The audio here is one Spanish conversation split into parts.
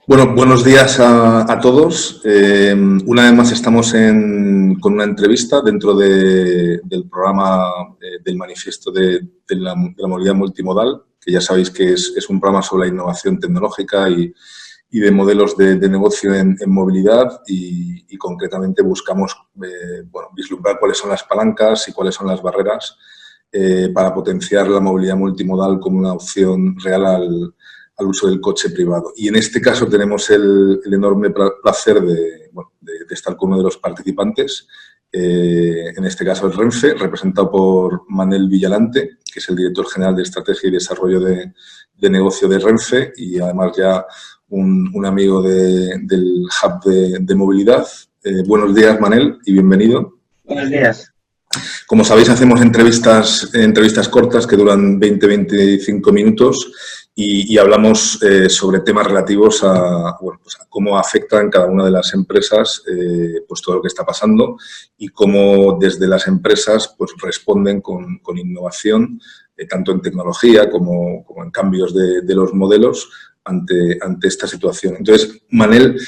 Bueno, buenos días a todos. Una vez más estamos con una entrevista dentro del programa del manifiesto de la movilidad multimodal, que ya sabéis que es un programa sobre la innovación tecnológica y de modelos de negocio en movilidad y concretamente buscamos vislumbrar cuáles son las palancas y cuáles son las barreras para potenciar la movilidad multimodal como una opción real al uso del coche privado. Y en este caso tenemos el enorme placer de estar con uno de los participantes, en este caso es Renfe, representado por Manel Villalante, que es el director general de Estrategia y Desarrollo de Negocio de Renfe y además ya un amigo del Hub de Movilidad. Buenos días, Manel, y bienvenido. Buenos días. Como sabéis, hacemos entrevistas cortas que duran 20-25 minutos y hablamos sobre temas relativos a cómo afecta en cada una de las empresas todo lo que está pasando y cómo desde las empresas responden con innovación, tanto en tecnología como en cambios de los modelos ante esta situación. Entonces, Manel,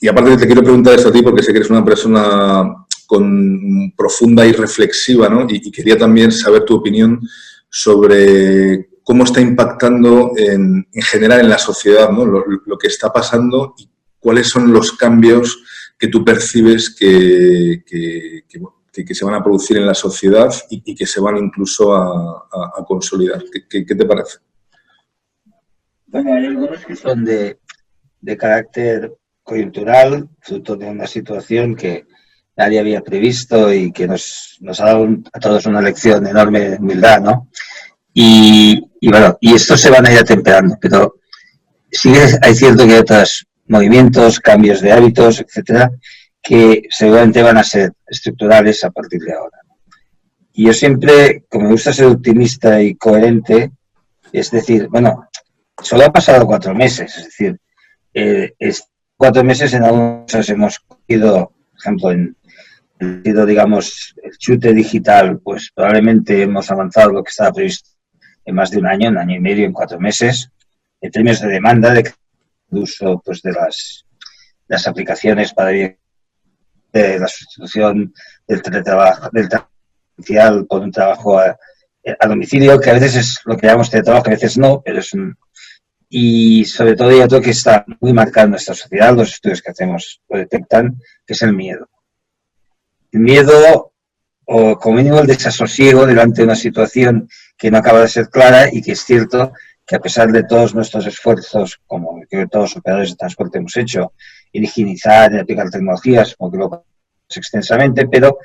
y aparte te quiero preguntar esto a ti porque sé que eres una persona profunda y reflexiva, ¿no? Y quería también saber tu opinión sobre cómo está impactando en general en la sociedad, ¿no? Lo que está pasando y cuáles son los cambios que tú percibes que se van a producir en la sociedad y que se van incluso a consolidar. ¿Qué te parece? Bueno, hay algunos que son de carácter coyuntural, fruto de una situación que nadie había previsto y que nos ha dado a todos una lección enorme de humildad, ¿no? Y estos se van a ir atemperando, pero sí hay cierto que hay otros movimientos, cambios de hábitos, etcétera, que seguramente van a ser estructurales a partir de ahora. Y yo siempre, como me gusta ser optimista y coherente, es decir, bueno, solo han pasado 4 meses, es decir, 4 meses en algunos casos hemos cogido, por ejemplo, digamos, el chute digital, pues probablemente hemos avanzado lo que estaba previsto en más de un año y medio, en 4 meses, en términos de demanda, de uso pues, de las aplicaciones para la sustitución del teletrabajo, del trabajo por un trabajo a domicilio, que a veces es lo que llamamos teletrabajo, a veces no, pero es y sobre todo hay otro que está muy marcado en nuestra sociedad, los estudios que hacemos lo detectan, que es el miedo. El miedo, o como mínimo el desasosiego delante de una situación que no acaba de ser clara y que es cierto que a pesar de todos nuestros esfuerzos, como que todos los operadores de transporte hemos hecho, en higienizar, en aplicar tecnologías, como que lo hacemos extensamente, pero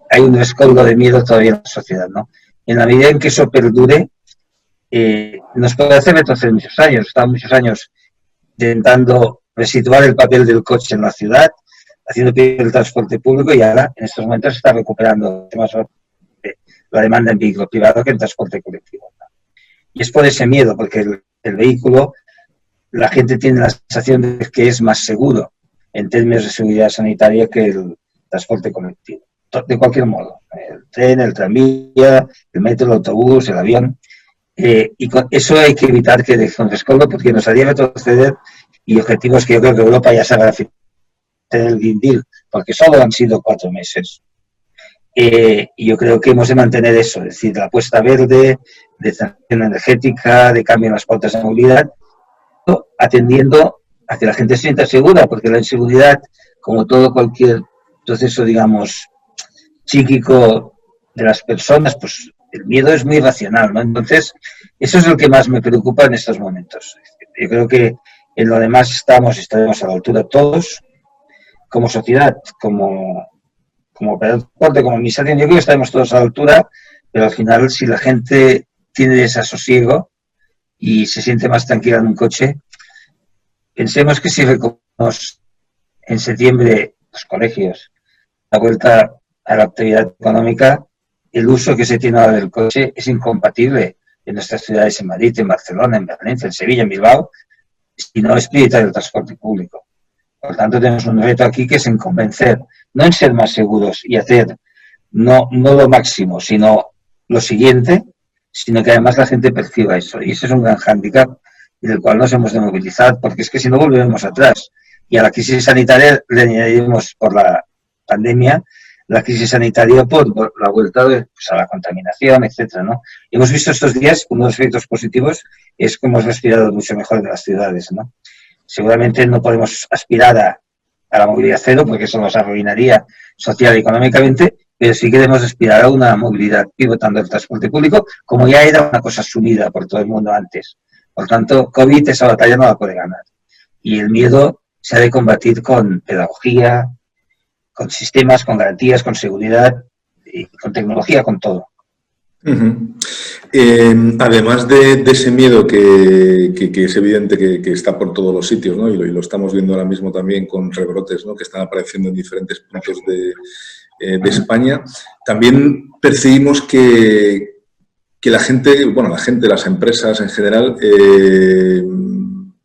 hay un rescoldo de miedo todavía en la sociedad, ¿no? En la medida en que eso perdure, nos puede hacer retroceder muchos años. Estamos muchos años intentando resituar el papel del coche en la ciudad, haciendo que el transporte público y ahora en estos momentos se está recuperando más la demanda en vehículo privado que en transporte colectivo. Y es por ese miedo, porque el vehículo, la gente tiene la sensación de que es más seguro en términos de seguridad sanitaria que el transporte colectivo. De cualquier modo, el tren, el tranvía, el metro, el autobús, el avión. Y con eso hay que evitar que deje un rescoldo porque nos haría retroceder y objetivos que yo creo que Europa ya sabe el Green Deal, porque solo han sido 4 meses. Y yo creo que hemos de mantener eso, es decir, la apuesta verde, de transición energética, de cambio en las pautas de movilidad, atendiendo a que la gente se sienta segura, porque la inseguridad, como todo cualquier proceso, digamos, psíquico de las personas, pues el miedo es muy irracional, ¿no? Entonces, eso es lo que más me preocupa en estos momentos. Yo creo que en lo demás estaremos a la altura todos, como sociedad, como operador de transporte, como administración, yo creo que estaremos todos a la altura, pero al final, si la gente tiene desasosiego y se siente más tranquila en un coche, pensemos que si recogemos en septiembre los colegios, la vuelta a la actividad económica, el uso que se tiene ahora del coche es incompatible en nuestras ciudades, en Madrid, en Barcelona, en Valencia, en Sevilla, en Bilbao, si no es prioritario el transporte público. Por tanto, tenemos un reto aquí que es en convencer, no en ser más seguros y hacer no lo máximo, sino lo siguiente, sino que además la gente perciba eso. Y ese es un gran hándicap y del cual nos hemos de movilizar, porque es que si no volvemos atrás. Y a la crisis sanitaria le añadimos por la pandemia la crisis sanitaria por la vuelta pues, a la contaminación, etcétera, ¿no? Y hemos visto estos días uno de los efectos positivos es que hemos respirado mucho mejor de las ciudades, ¿no? Seguramente no podemos aspirar a la movilidad cero porque eso nos arruinaría social y económicamente, pero sí queremos aspirar a una movilidad pivotando el transporte público, como ya era una cosa asumida por todo el mundo antes. Por tanto, COVID esa batalla no la puede ganar. Y el miedo se ha de combatir con pedagogía, con sistemas, con garantías, con seguridad, y con tecnología, con todo. Además de ese miedo que es evidente que está por todos los sitios, ¿no? Y lo estamos viendo ahora mismo también con rebrotes, ¿no? Que están apareciendo en diferentes puntos de España, también percibimos que la gente, las empresas en general,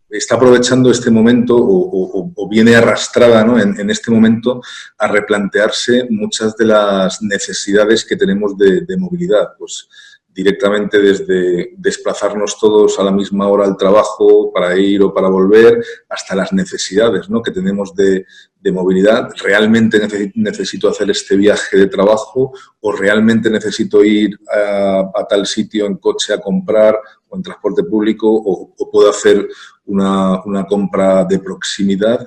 está aprovechando este momento o viene arrastrada, ¿no? en este momento a replantearse muchas de las necesidades que tenemos de movilidad, pues directamente desde desplazarnos todos a la misma hora al trabajo para ir o para volver, hasta las necesidades, ¿no? que tenemos de movilidad. ¿Realmente necesito hacer este viaje de trabajo o realmente necesito ir a tal sitio en coche a comprar o en transporte público o puedo hacer una compra de proximidad?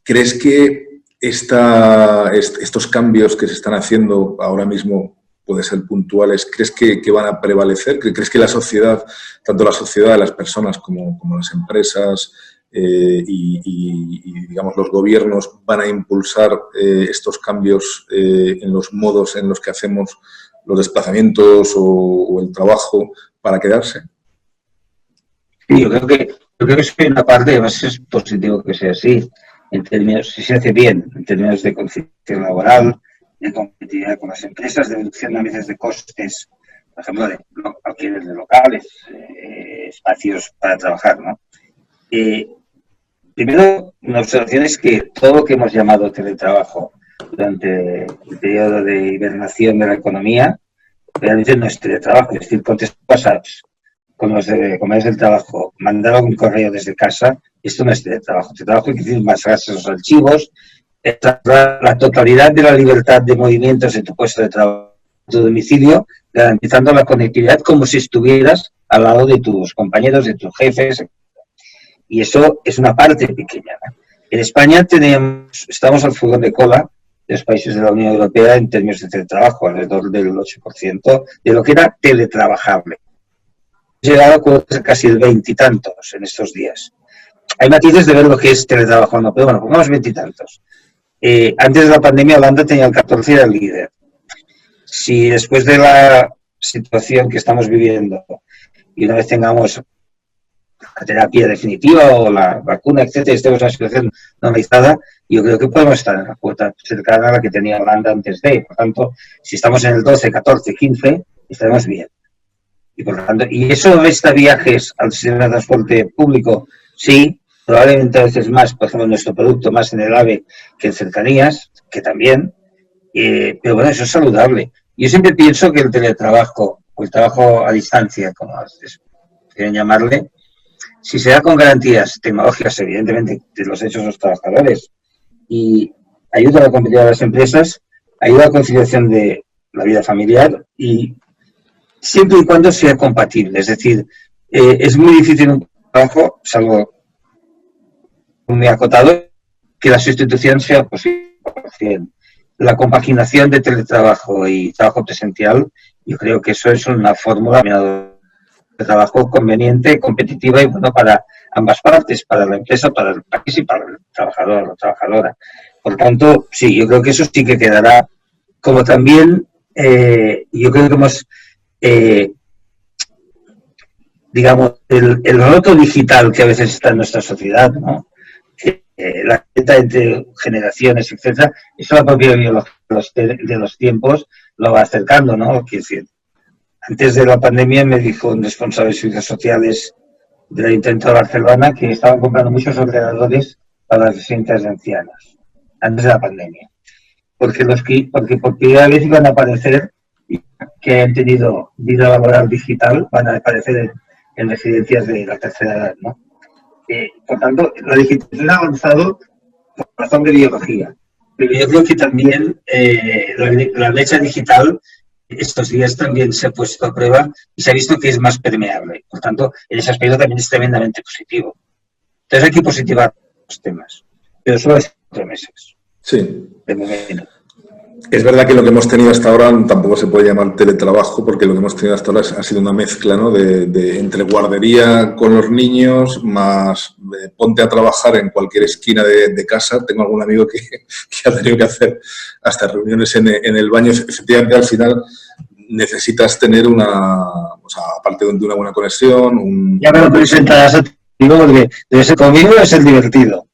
¿Crees que estos cambios que se están haciendo ahora mismo, pueden ser puntuales, crees que van a prevalecer? ¿Crees que la sociedad, tanto la sociedad, las personas como las empresas y digamos los gobiernos van a impulsar estos cambios en los modos en los que hacemos los desplazamientos o el trabajo para quedarse? Sí, yo creo que es una parte, además es positivo que sea así, en términos, si se hace bien, en términos de conciliación laboral, de competitividad con las empresas, de reducción a veces de costes, por ejemplo, de alquiler de locales, espacios para trabajar, ¿no? Primero, una observación es que todo lo que hemos llamado teletrabajo durante el periodo de hibernación de la economía, realmente no es teletrabajo, es decir, contestar WhatsApps con los deberes del trabajo, mandar un correo desde casa, esto no es teletrabajo. Teletrabajo es decir, más gastos los archivos, la totalidad de la libertad de movimientos en tu puesto de trabajo, en tu domicilio, garantizando la conectividad como si estuvieras al lado de tus compañeros, de tus jefes. Y eso es una parte pequeña, ¿no? En España estamos al furgón de cola de los países de la Unión Europea en términos de teletrabajo, alrededor del 8% de lo que era teletrabajable. Hemos llegado a casi el 20 y tantos en estos días. Hay matices de ver lo que es teletrabajo o no, pero bueno, pongamos 20 y tantos. Antes de la pandemia, Holanda tenía el 14 y era el líder. Si después de la situación que estamos viviendo y una vez tengamos la terapia definitiva o la vacuna, etcétera, estemos en una situación normalizada, yo creo que podemos estar en la cuota cercana a la que tenía Holanda antes de. Por tanto, si estamos en el 12, 14, 15, estaremos bien. Y por lo tanto, ¿y eso resta viajes al sistema de transporte público? Sí, probablemente a veces más, por ejemplo, nuestro producto más en el AVE que en cercanías, que también, pero bueno, eso es saludable. Yo siempre pienso que el teletrabajo o el trabajo a distancia, como quieren llamarle, si se da con garantías tecnológicas, evidentemente, de los hechos de los trabajadores y ayuda a la competitividad de las empresas, ayuda a la conciliación de la vida familiar y siempre y cuando sea compatible. Es decir, es muy difícil un trabajo, salvo muy acotado, que la sustitución sea posible. La compaginación de teletrabajo y trabajo presencial, yo creo que eso es una fórmula de trabajo conveniente, competitiva y bueno para ambas partes, para la empresa, para el país y para el trabajador o la trabajadora. Por tanto, sí, yo creo que eso sí que quedará, como también yo creo que hemos, digamos, el roto digital que a veces está en nuestra sociedad, ¿no? La cuenta entre generaciones, etcétera, eso la propia biología de los tiempos lo va acercando, ¿no? Quiero decir, antes de la pandemia me dijo un responsable de servicios sociales del Ayuntamiento de Barcelona que estaban comprando muchos ordenadores para las residencias de ancianos, antes de la pandemia. Porque por primera vez iban a aparecer, que han tenido vida laboral digital, van a aparecer en residencias de la tercera edad, ¿no? Por tanto, la digitalización ha avanzado por razón de biología. Pero yo creo que también la brecha digital estos días también se ha puesto a prueba y se ha visto que es más permeable. Por tanto, en ese aspecto también es tremendamente positivo. Entonces hay que positivar los temas, pero solo es 4 meses. Sí. De momento. Es verdad que lo que hemos tenido hasta ahora tampoco se puede llamar teletrabajo, porque lo que hemos tenido hasta ahora ha sido una mezcla, ¿no? de entre guardería con los niños, más ponte a trabajar en cualquier esquina de casa. Tengo algún amigo que ha tenido que hacer hasta reuniones en el baño. Efectivamente, al final necesitas tener aparte de una buena conexión... Ya me lo presentarás a ti, porque debe ser conmigo, es el divertido.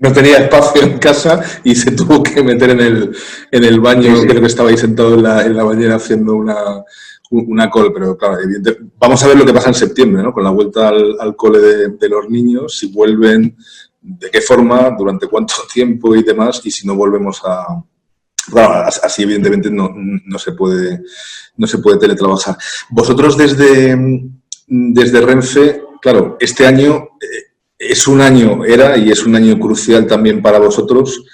No tenía espacio en casa y se tuvo que meter en el baño. Sí. Creo que estaba ahí sentado en la bañera haciendo una call, pero claro, evidentemente, vamos a ver lo que pasa en septiembre, ¿no? Con la vuelta al cole de los niños, si vuelven, de qué forma, durante cuánto tiempo y demás, y si no volvemos a... Bueno, así evidentemente no se puede teletrabajar. Vosotros desde Renfe, claro, este año... es un año crucial también para vosotros,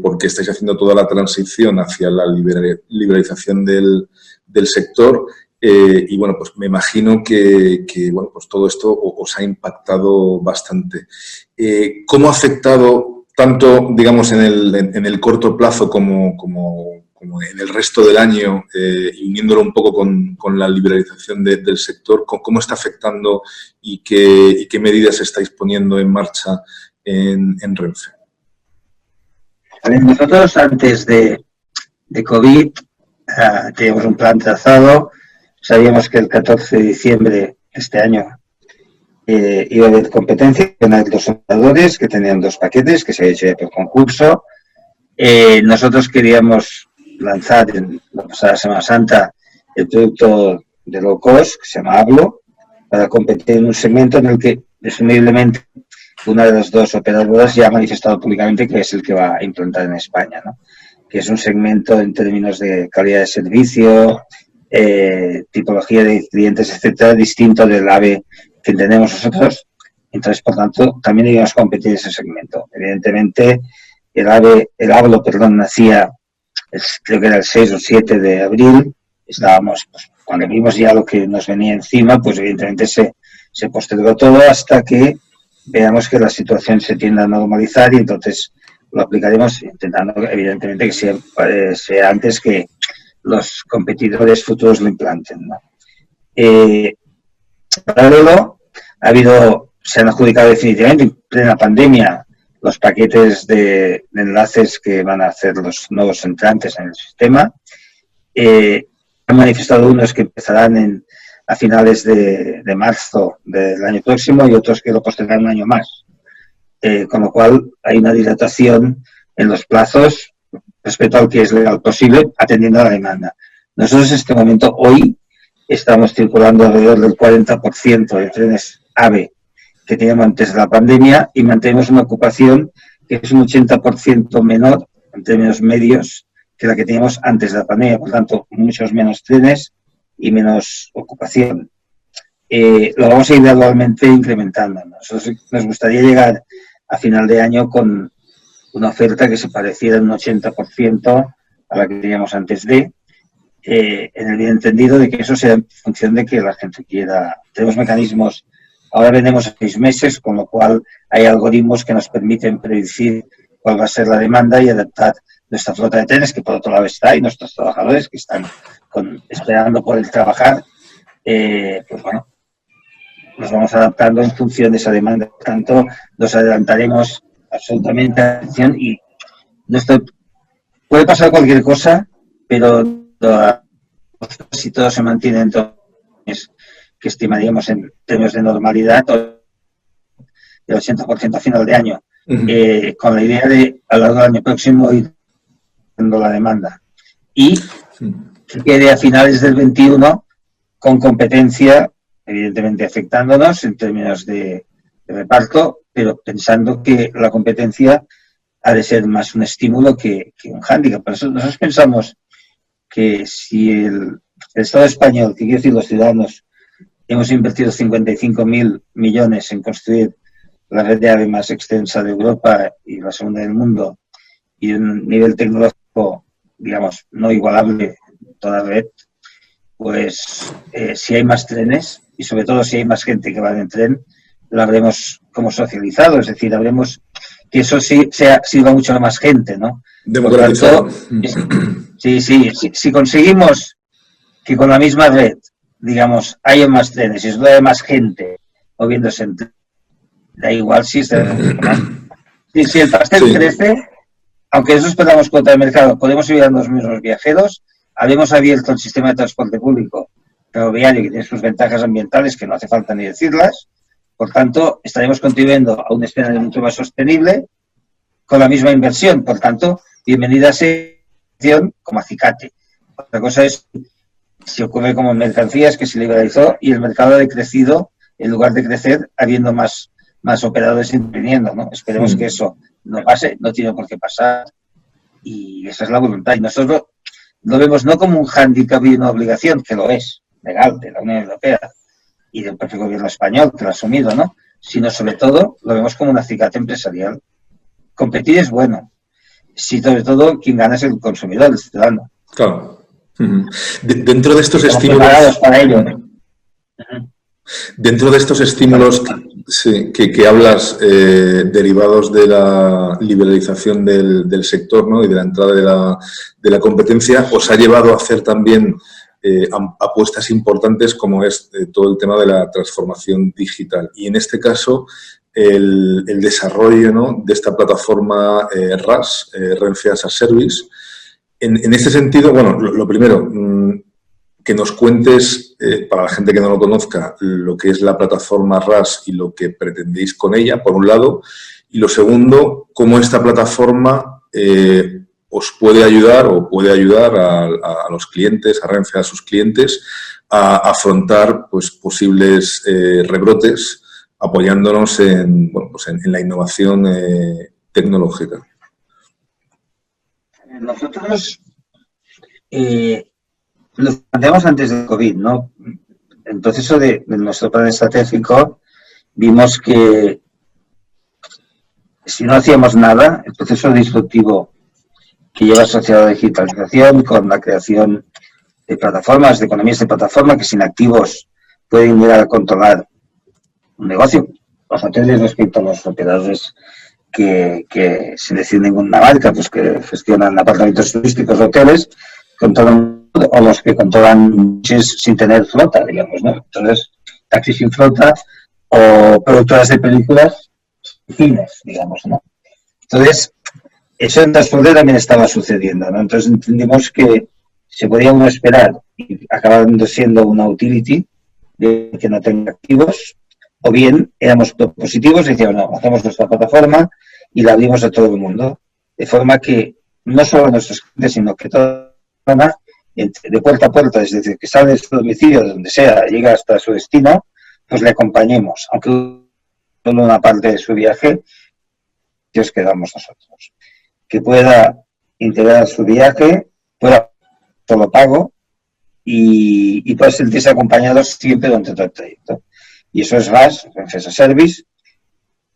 porque estáis haciendo toda la transición hacia la liberalización del sector, y bueno, pues me imagino que bueno, pues todo esto os ha impactado bastante. ¿Cómo ha afectado tanto, digamos, en el corto plazo como en el resto del año, y uniéndolo un poco con la liberalización del sector, cómo está afectando y qué medidas estáis poniendo en marcha en Renfe? A ver, nosotros antes de COVID teníamos un plan trazado. Sabíamos que el 14 de diciembre de este año iba a haber competencia con los operadores que tenían 2 paquetes que se había hecho ya por concurso. Nosotros queríamos lanzar en la pasada Semana Santa el producto de low cost que se llama Hablo, para competir en un segmento en el que presumiblemente una de las 2 operadoras ya ha manifestado públicamente que es el que va a implantar en España, ¿no? Que es un segmento en términos de calidad de servicio, tipología de clientes, etcétera, distinto del AVE que entendemos nosotros. Entonces, por tanto, también íbamos a competir en ese segmento. Evidentemente, el Hablo, nacía, creo que era el 6 o 7 de abril. Estábamos, pues, cuando vimos ya lo que nos venía encima, pues evidentemente se postergó todo hasta que veamos que la situación se tiende a normalizar, y entonces lo aplicaremos intentando, evidentemente, que sea antes que los competidores futuros lo implanten, ¿no? Paralelo, se han adjudicado definitivamente en plena pandemia los paquetes de enlaces que van a hacer los nuevos entrantes en el sistema. Han manifestado unos que empezarán a finales de marzo del año próximo y otros que lo postergarán un año más. Con lo cual hay una dilatación en los plazos respecto al que es legal posible, atendiendo a la demanda. Nosotros en este momento, hoy, estamos circulando alrededor del 40% de trenes AVE que teníamos antes de la pandemia, y mantenemos una ocupación que es un 80% menor en términos medios que la que teníamos antes de la pandemia. Por tanto, muchos menos trenes y menos ocupación. Lo vamos a ir gradualmente incrementando. Nosotros nos gustaría llegar a final de año con una oferta que se pareciera en un 80% a la que teníamos antes en el bien entendido de que eso sea en función de que la gente quiera. Tenemos mecanismos, ahora vendemos a 6 meses, con lo cual hay algoritmos que nos permiten predecir cuál va a ser la demanda y adaptar nuestra flota de trenes, que por otro lado está, y nuestros trabajadores que están esperando poder trabajar. Pues bueno, nos vamos adaptando en función de esa demanda. Por tanto, nos adelantaremos absolutamente a la atención, y puede pasar cualquier cosa, pero si todo se mantiene en términos que estimaríamos en términos de normalidad, el 80% a final de año, con la idea de a lo largo del año próximo ir dando la demanda, y que quede a finales del 21 con competencia, evidentemente afectándonos en términos de reparto, pero pensando que la competencia ha de ser más un estímulo que un hándicap. Por eso nosotros pensamos que si el Estado español, que quiere decir los ciudadanos, hemos invertido 55.000 millones en construir la red de AVE más extensa de Europa y la segunda del mundo, y un nivel tecnológico, digamos, no igualable en toda la red, pues si hay más trenes y sobre todo si hay más gente que va en tren, lo habremos como socializado, es decir, habremos que eso sí sirva mucho a más gente, ¿no? Democratizado. Si conseguimos que con la misma red, digamos, haya más trenes y haya más gente moviéndose en tren, da igual si es si el pastel crece, aunque nosotros perdamos cuota de mercado, podemos ayudar a los mismos viajeros. Habíamos abierto el sistema de transporte público ferroviario que tiene sus ventajas ambientales que no hace falta ni decirlas. Por tanto, estaremos contribuyendo a un escenario mucho más sostenible con la misma inversión. Por tanto, bienvenida a esa como acicate. Otra cosa es si ocurre como en mercancías, que se liberalizó y el mercado ha decrecido en lugar de crecer, habiendo más operadores interviniendo, ¿no? Esperemos que eso no pase, no tiene por qué pasar, y esa es la voluntad. Y nosotros lo vemos no como un hándicap y una obligación, que lo es, legal, de la Unión Europea y del propio gobierno español, que lo ha asumido, ¿no? Sino, sobre todo, lo vemos como un acicate empresarial. Competir es bueno. Si, sobre todo, quien gana es el consumidor, el ciudadano. Claro. Dentro de estos estímulos... preparados para ello, ¿no? Dentro de estos estímulos que hablas, derivados de la liberalización del sector, ¿no? Y de la entrada de la competencia, os ha llevado a hacer también apuestas importantes como es todo el tema de la transformación digital. Y en este caso, el desarrollo, ¿no? De esta plataforma RAS, Renfe as a Service. En este sentido, bueno, lo primero, que nos cuentes, para la gente que no lo conozca, lo que es la plataforma RAS y lo que pretendéis con ella, por un lado, y lo segundo, cómo esta plataforma os puede ayudar o puede ayudar a los clientes, a Renfe, a sus clientes, a afrontar pues, posibles rebrotes, apoyándonos en la innovación tecnológica. Nosotros lo planteamos antes del COVID, ¿no? En el proceso de nuestro plan estratégico vimos que si no hacíamos nada, el proceso disruptivo que lleva asociado a la digitalización con la creación de plataformas, de economías de plataforma que sin activos pueden llegar a controlar un negocio. Los hoteles respecto a los operadores que se deciden en una marca, pues que gestionan apartamentos turísticos, hoteles, controlan, o los que controlan sin tener flota, digamos, ¿no? Entonces, taxis sin flota o productoras de películas cines, digamos, ¿no? Entonces, eso en transporte también estaba sucediendo, ¿no? Entonces entendimos que se podía uno esperar y acabando siendo una utility de que no tenga activos, o bien éramos propositivos y decíamos, no, hacemos nuestra plataforma y la abrimos a todo el mundo, de forma que no solo a nuestros clientes, sino que toda la persona, de puerta a puerta, es decir, que sale de su domicilio, de donde sea, llega hasta su destino, pues le acompañemos, aunque solo una parte de su viaje, que os quedamos nosotros. Que pueda integrar su viaje, pueda solo pago y pueda sentirse acompañado siempre durante todo el trayecto. Y eso es RAS, Renfe as a Service.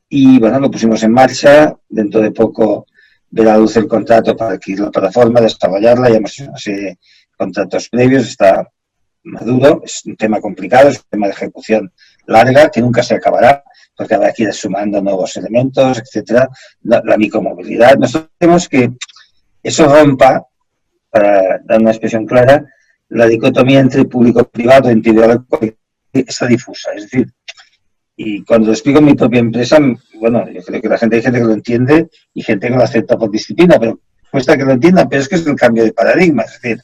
Y bueno, lo pusimos en marcha. Dentro de poco verá a luz el contrato para adquirir la plataforma, desarrollarla. Ya hemos hecho una serie de contratos previos, está maduro. Es un tema complicado, es un tema de ejecución larga que nunca se acabará, porque habrá que ir sumando nuevos elementos, etcétera. La micromovilidad. Nosotros tenemos que eso rompa, para dar una expresión clara, la dicotomía entre público y privado, individual, está difusa. Es decir, y cuando lo explico en mi propia empresa, bueno, yo creo que hay gente que lo entiende y gente que lo acepta por disciplina, pero cuesta que lo entiendan, pero es que es el cambio de paradigma. Es decir,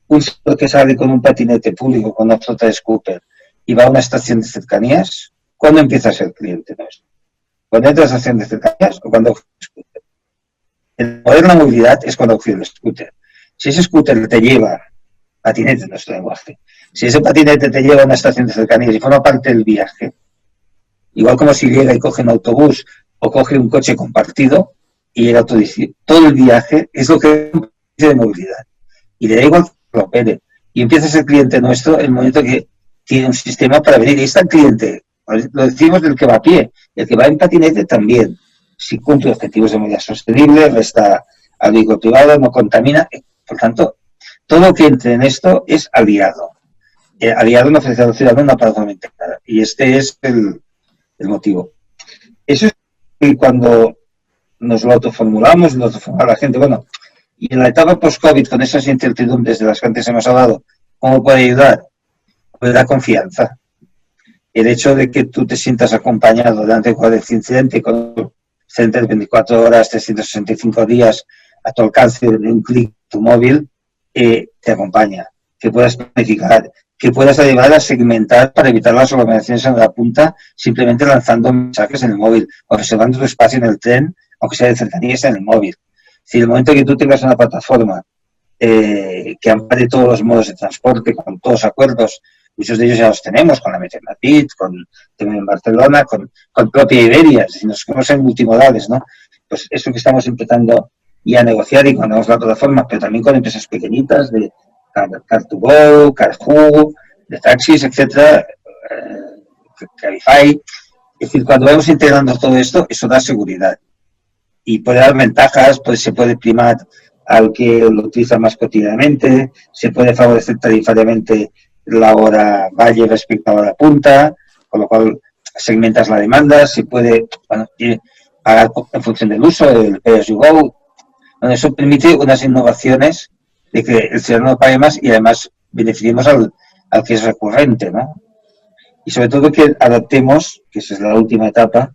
un señor que sale con un patinete público, con una flota de scooter, y va a una estación de cercanías, ¿cuándo empieza a ser cliente nuestro? ¿Cuando entra a la estación de cercanías o cuando coge el scooter? En moderna movilidad es cuando coge el scooter. Si ese scooter te lleva, patinete en nuestro lenguaje, si ese patinete te lleva a una estación de cercanías y forma parte del viaje, igual como si llega y coge un autobús o coge un coche compartido y llega todo el viaje, es lo que es de movilidad. Y le da igual que lo opere. Y empieza a ser cliente nuestro el momento que tiene un sistema para venir. Y está el cliente, lo decimos del que va a pie, el que va en patinete también. Si cumple objetivos de movilidad sostenible, resta al vehículo privado, no contamina. Por tanto, todo lo que entre en esto es aliado. Aliado en ofrecer al ciudadano una plataforma integrada. Y este es el motivo. Eso es que cuando nos lo autoformulamos, nos lo formula la gente, bueno, y en la etapa post-COVID, con esas incertidumbres de las que antes hemos hablado, ¿cómo puede ayudar? Pues da confianza. El hecho de que tú te sientas acompañado delante de cualquier incidente con un centro de 24 horas, 365 días a tu alcance de un clic tu móvil, te acompaña. Que puedas planificar, que puedas ayudar a segmentar para evitar las aglomeraciones en la punta, simplemente lanzando mensajes en el móvil o reservando tu espacio en el tren, aunque sea de cercanías en el móvil. Si el momento que tú tengas una plataforma que ampare todos los modos de transporte, con todos los acuerdos, muchos de ellos ya los tenemos, con la Madrid, con en Barcelona, con propia Iberia, si nos quedamos en multimodales, ¿no? Pues eso que estamos empezando ya a negociar y cuando la plataforma, pero también con empresas pequeñitas de Car2Go, Carrefour, de taxis, etcétera, Cabify. Es decir, cuando vamos integrando todo esto, eso da seguridad. Y puede dar ventajas, pues se puede primar al que lo utiliza más cotidianamente, se puede favorecer tarifariamente la hora valle respecto a la hora punta, con lo cual segmentas la demanda, se puede pagar en función del uso, el pay as you go. Bueno, eso permite unas innovaciones de que el ciudadano pague más y además beneficiemos al que es recurrente, ¿no? Y sobre todo que adaptemos, que esa es la última etapa,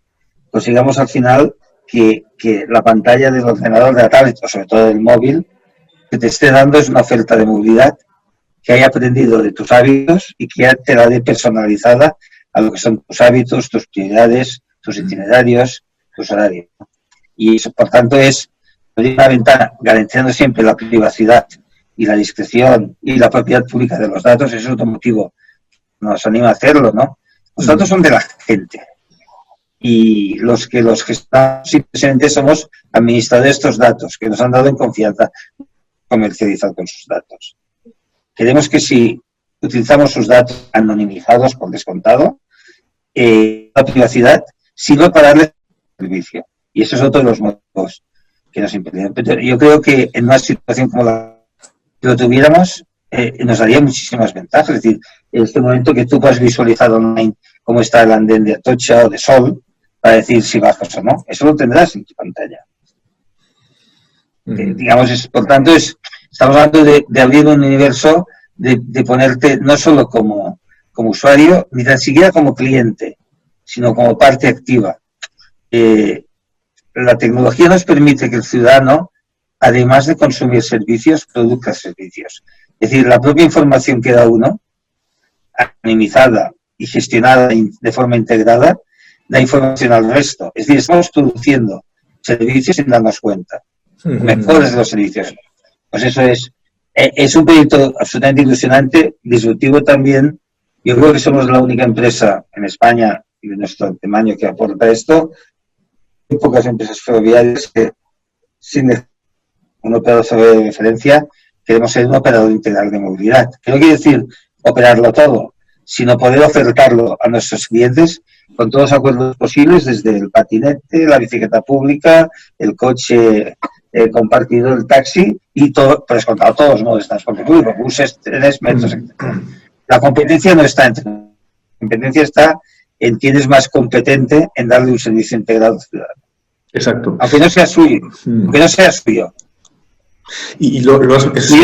consigamos al final que la pantalla del ordenador, de la tablet o sobre todo del móvil, que te esté dando es una oferta de movilidad que haya aprendido de tus hábitos y que ya te la dé personalizada a lo que son tus hábitos, tus prioridades, tus itinerarios, tus horarios. Y eso, por tanto, es una ventana garantizando siempre la privacidad y la discreción y la propiedad pública de los datos. Eso es otro motivo que nos anima a hacerlo, ¿no? Los datos son de la gente. Y los que los gestionamos simplemente somos administradores de estos datos, que nos han dado en confianza comercializar con sus datos. Queremos que si utilizamos sus datos anonimizados por descontado, la privacidad sirva para darle servicio. Y eso es otro de los motivos que nos impiden. Pero yo creo que en una situación como la que lo tuviéramos, nos daría muchísimas ventajas. Es decir, en este momento que tú puedas visualizar online cómo está el andén de Atocha o de Sol, para decir si bajas o no, eso lo tendrás en tu pantalla. Digamos, por tanto, estamos hablando de abrir un universo, de ponerte no solo como usuario, ni tan siquiera como cliente, sino como parte activa. La tecnología nos permite que el ciudadano, además de consumir servicios, produzca servicios. Es decir, la propia información que da uno, anonimizada y gestionada de forma integrada, da información al resto. Es decir, estamos produciendo servicios sin darnos cuenta. Mejores de los servicios. Pues eso es un proyecto absolutamente ilusionante, disruptivo también. Yo creo que somos la única empresa en España y de nuestro tamaño que aporta esto. Hay pocas empresas ferroviarias que, sin un operador de referencia, queremos ser un operador integral de movilidad. Que no quiere decir operarlo todo, sino poder ofertarlo a nuestros clientes con todos los acuerdos posibles, desde el patinete, la bicicleta pública, el coche compartido, el taxi y todo, por descontado todos los modos de transporte público, buses, trenes, metros, etc. La competencia no está entre. La competencia está en quién es más competente en darle un servicio integrado al ciudadano. Exacto. Aunque no sea suyo. Aunque no sea suyo. Y lo has... sí.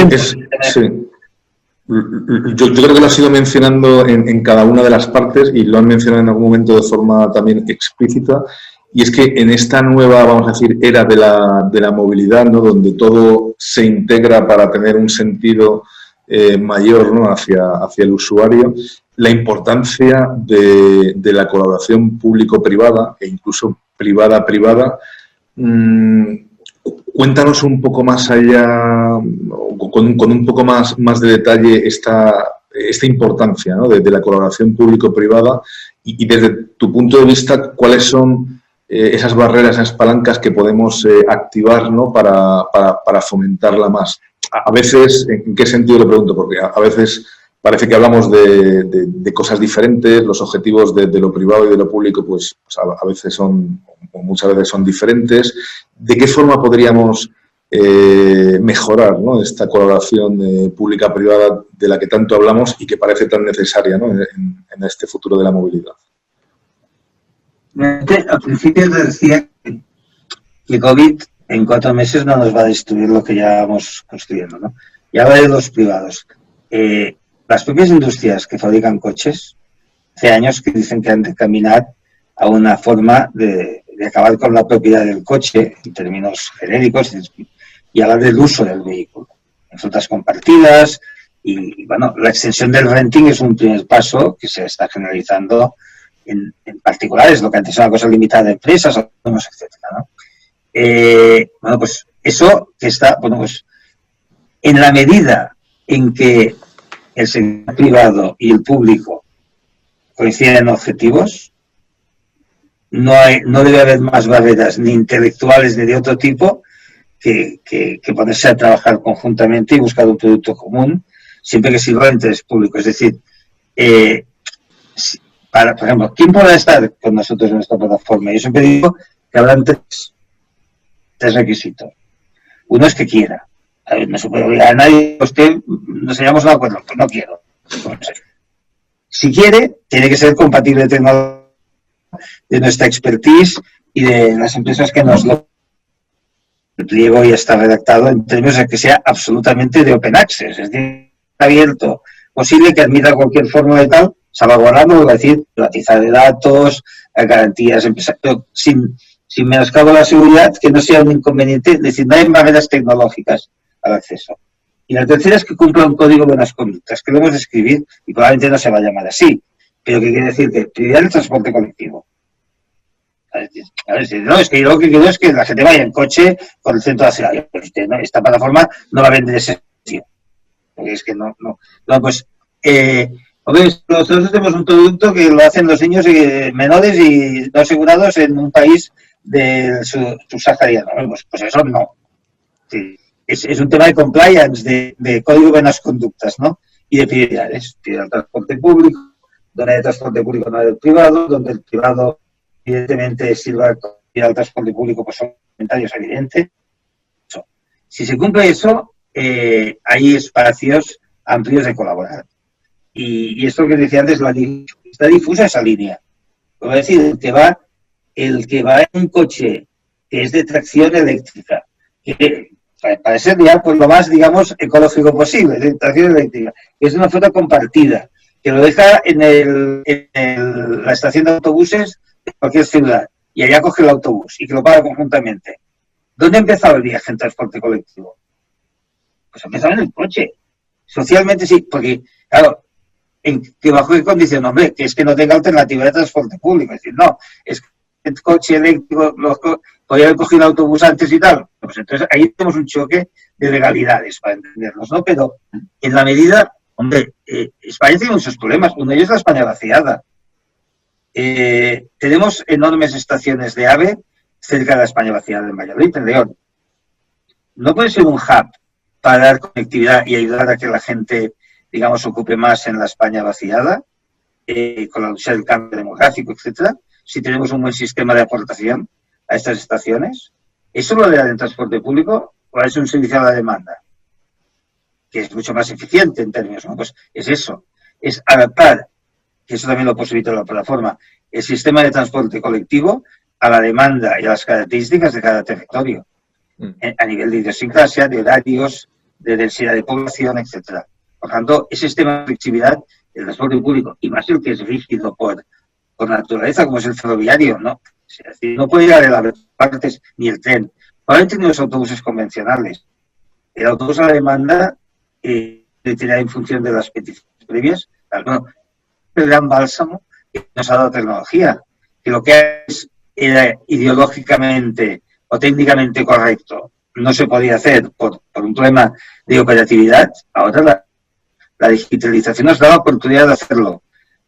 Yo creo que lo has ido mencionando en cada una de las partes y lo han mencionado en algún momento de forma también explícita, y es que en esta nueva, vamos a decir, era de la movilidad, ¿no?, donde todo se integra para tener un sentido mayor, ¿no?, hacia el usuario, la importancia de la colaboración público-privada e incluso privada-privada. Cuéntanos un poco más allá, con un poco más de detalle esta importancia, ¿no?, de la colaboración público-privada y desde tu punto de vista, ¿cuáles son esas barreras, esas palancas que podemos activar, ¿no?, para fomentarla más? A veces, ¿en qué sentido lo pregunto? Porque a veces parece que hablamos de cosas diferentes, los objetivos de lo privado y de lo público pues a veces son, o muchas veces son diferentes. ¿De qué forma podríamos mejorar, ¿no?, esta colaboración pública-privada de la que tanto hablamos y que parece tan necesaria, ¿no?, en este futuro de la movilidad? Al principio te decía que COVID en 4 meses no nos va a destruir lo que ya vamos construyendo, ¿no? Y habla de los privados. Las propias industrias que fabrican coches, hace años que dicen que han de caminar a una forma de acabar con la propiedad del coche, en términos genéricos, y hablar del uso del vehículo, en flotas compartidas, y bueno, la extensión del renting es un primer paso que se está generalizando en particulares, lo que antes era una cosa limitada de empresas, autónomos, etcétera, ¿no? Bueno, pues eso que está, bueno, pues en la medida en que el sector privado y el público coinciden en objetivos, no debe haber más barreras ni intelectuales ni de otro tipo que ponerse a trabajar conjuntamente y buscar un producto común, siempre que sirva al interés público. Es decir, por ejemplo, ¿quién podrá estar con nosotros en esta plataforma? Yo siempre digo que habrán tres requisitos. Uno es que quiera. A ver, no se puede obligar a nadie. Usted, nos hallamos de acuerdo, pues no quiero. Entonces, si quiere, tiene que ser compatible de nuestra expertise y de las empresas que nos lo... El pliego ya está redactado en términos de que sea absolutamente de open access, es decir, abierto, posible que admita cualquier forma de tal, salvaguardando, es decir, privatizar de datos, garantías empresariales, sin menoscabo de la seguridad, que no sea un inconveniente, es decir, no hay barreras tecnológicas al acceso. Y la tercera es que cumpla un código de buenas conductas, que debemos escribir, y probablemente no se va a llamar así, pero que quiere decir que prioridad el transporte colectivo. A ver, no, es que yo lo que quiero es que la gente vaya en coche por el centro de la ciudad. Esta plataforma no va a vender ese sitio. Porque es que no, pues, hombre, nosotros tenemos un producto que lo hacen los niños menores y no asegurados en un país del subsahariano. Pues eso no. Sí, es un tema de compliance, de código de buenas conductas, ¿no? Y de prioridades. Prioridad al transporte público, donde hay transporte público no hay del privado, donde el privado evidentemente sirva al transporte público, pues son comentarios evidentes. Si se cumple eso, hay espacios amplios de colaborar. Y esto que decía antes, está difusa esa línea. Es decir, el que va en un coche que es de tracción eléctrica, que para ser ya pues lo más, digamos, ecológico posible, de tracción eléctrica, que es una flota compartida, que lo deja en la estación de autobuses de cualquier ciudad, y allá coge el autobús y que lo paga conjuntamente. ¿Dónde ha empezado el viaje en transporte colectivo? Pues ha empezado en el coche. Socialmente sí, porque, claro, que bajo qué condición, hombre, que es que no tenga alternativa de transporte público. Es decir, no, es que el coche eléctrico, podría haber cogido el autobús antes y tal. Pues entonces ahí tenemos un choque de legalidades, para entendernos, ¿no? Pero en la medida, hombre, España tiene muchos problemas. Uno de ellos es la España vaciada. Tenemos enormes estaciones de AVE cerca de la España vaciada, en Valladolid, en León. No puede ser un hub para dar conectividad y ayudar a que la gente, digamos, ocupe más en la España vaciada, con la lucha del cambio demográfico, etcétera, si tenemos un buen sistema de aportación a estas estaciones. ¿Eso lo da en transporte público o es un servicio a la demanda? Que es mucho más eficiente en términos, ¿no? Pues es eso, es adaptar, que eso también lo posibilita la plataforma, el sistema de transporte colectivo a la demanda y a las características de cada territorio, a nivel de idiosincrasia, de horarios, de densidad de población, etcétera. Por tanto, ese sistema de flexibilidad del transporte público, y más el que es rígido por naturaleza, como es el ferroviario, ¿no? Es decir, no puede ir a las partes ni el tren. Probablemente ni los autobuses convencionales. El autobús a la demanda tiene en función de las peticiones previas. Bueno, el gran bálsamo que nos ha dado tecnología, que lo que era ideológicamente o técnicamente correcto no se podía hacer por un problema de operatividad, ahora la digitalización nos da la oportunidad de hacerlo.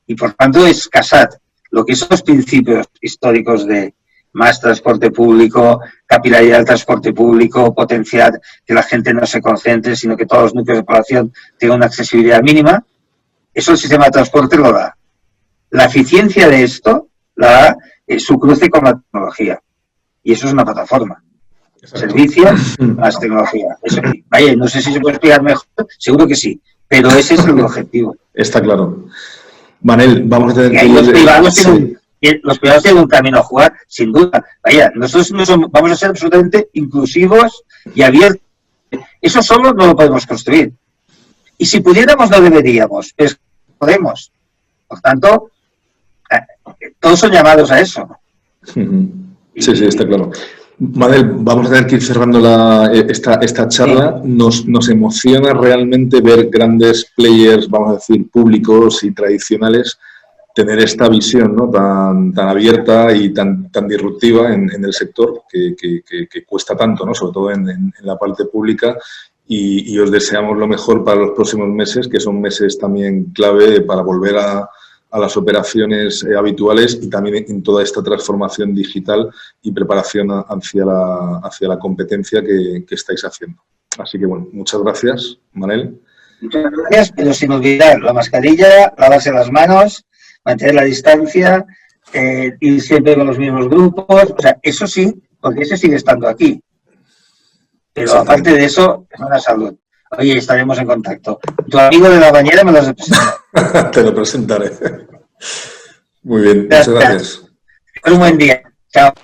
Y por tanto es casar lo que son los principios históricos de más transporte público, capilaridad del transporte público, potenciar que la gente no se concentre, sino que todos los núcleos de población tengan una accesibilidad mínima, Eso el sistema de transporte lo da. La eficiencia de esto la da su cruce con la tecnología. Y eso es una plataforma. Exacto. Servicio más tecnología. Eso, vaya, no sé si se puede explicar mejor, seguro que sí, pero ese es el objetivo. Está claro. Manel, vamos a tener que... Los privados tienen un camino a jugar, sin duda. Vaya, nosotros vamos a ser absolutamente inclusivos y abiertos. Eso solo no lo podemos construir. Y si pudiéramos, no deberíamos, pero podemos. Por tanto, todos son llamados a eso. Sí, está claro. Manel, vamos a tener que ir cerrando esta charla. Sí. Nos emociona realmente ver grandes players, vamos a decir, públicos y tradicionales, tener esta visión, ¿no?, tan abierta y tan disruptiva en el sector que cuesta tanto, ¿no?, sobre todo en la parte pública. Y os deseamos lo mejor para los próximos meses, que son meses también clave para volver a las operaciones habituales y también en toda esta transformación digital y preparación hacia la competencia que estáis haciendo. Así que, bueno, muchas gracias, Manel. Muchas gracias, pero sin olvidar la mascarilla, lavarse las manos, mantener la distancia, ir siempre con los mismos grupos. O sea, eso sí, porque ese sigue estando aquí. Pero aparte de eso, es una salud. Oye, estaremos en contacto. Tu amigo de la bañera me lo has presentado. Te lo presentaré. Muy bien, muchas gracias. Un buen día. Chao.